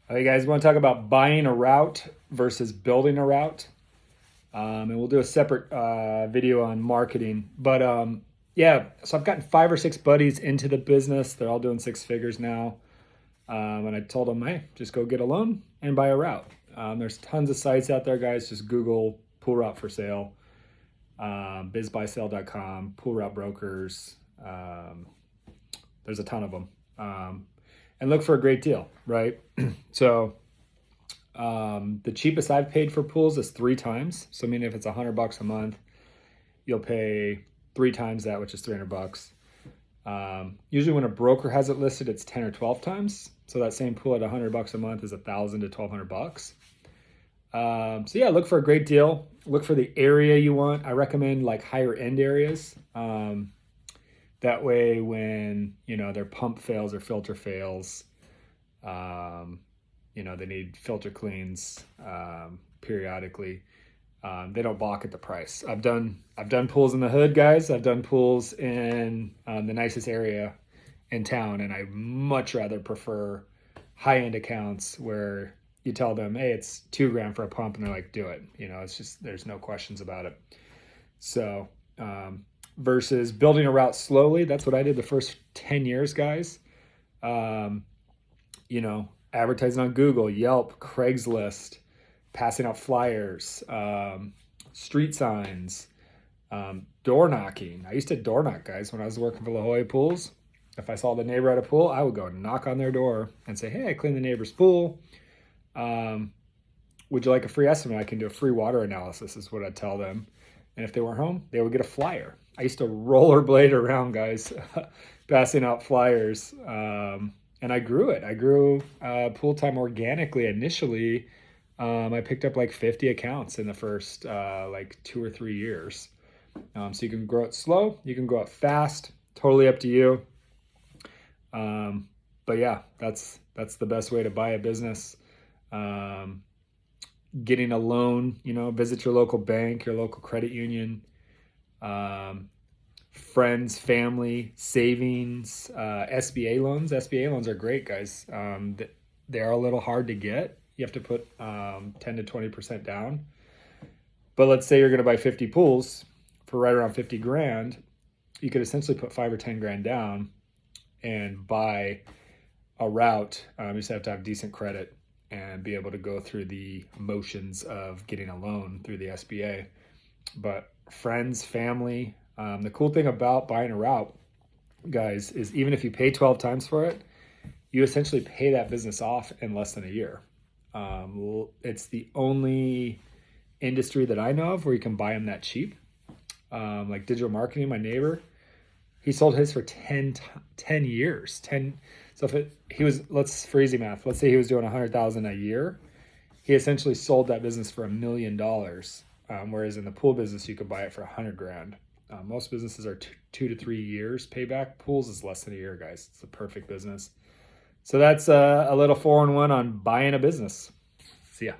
All right, guys, we want to talk about buying a route versus building a route. And we'll do a separate video on marketing. But yeah, so I've gotten 5 or 6 buddies into the business. They're all doing 6 figures now. And I told them, hey, just go get a loan and buy a route. There's tons of sites out there, guys. Just Google pool route for sale, bizbuysale.com, pool route brokers. There's a ton of them. And look for a great deal, right? So the cheapest I've paid for pools is 3 times. So I mean, if it's $100 a month, you'll pay 3 times that, which is $300. Usually when a broker has it listed, it's 10 or 12 times. So that same pool at $100 a month is $1,000 to $1,200. So yeah, look for a great deal. Look for the area you want. I recommend like higher end areas. That way, when their pump fails or filter fails, they need filter cleans periodically. They don't balk at the price. I've done pools in the hood, guys. I've done pools in the nicest area in town, and I much rather prefer high-end accounts where you tell them, hey, it's $2,000 for a pump, and they're like, do it. It's just, there's no questions about it. So versus building a route slowly, that's what I did the first 10 years, guys. Advertising on Google, Yelp, Craigslist, passing out flyers, street signs, door knocking. I used to door knock, guys, when I was working for La Jolla Pools. If I saw the neighbor at a pool, I would go knock on their door and say, hey, I cleaned the neighbor's pool. Would you like a free estimate? I can do a free water analysis, is what I'd tell them. And if they weren't home, they would get a flyer. I used to rollerblade around, guys, passing out flyers. And I grew it. I grew pool time organically initially. I picked up like 50 accounts in the first like 2 or 3 years. So you can grow it slow. You can grow it fast. Totally up to you. But yeah, that's the best way to buy a business. Getting a loan, visit your local bank, your local credit union, friends, family, savings, SBA loans. SBA loans are great, guys. They are a little hard to get. You have to put 10 to 20% down. But let's say you're going to buy 50 pools for right around 50 grand. You could essentially put 5 or 10 grand down and buy a route. You just have to have decent credit and be able to go through the motions of getting a loan through the SBA. But friends, family, the cool thing about buying a route, guys, is even if you pay 12 times for it, you essentially pay that business off in less than a year. It's the only industry that I know of where you can buy them that cheap. Like digital marketing, my neighbor, he sold his for 10 years. So for easy math, let's say he was doing 100,000 a year. He essentially sold that business for $1 million. Whereas in the pool business, you could buy it for 100 grand. Most businesses are 2 to 3 years payback. Pools is less than a year, guys. It's the perfect business. So that's a little 4-in-1 on buying a business. See ya.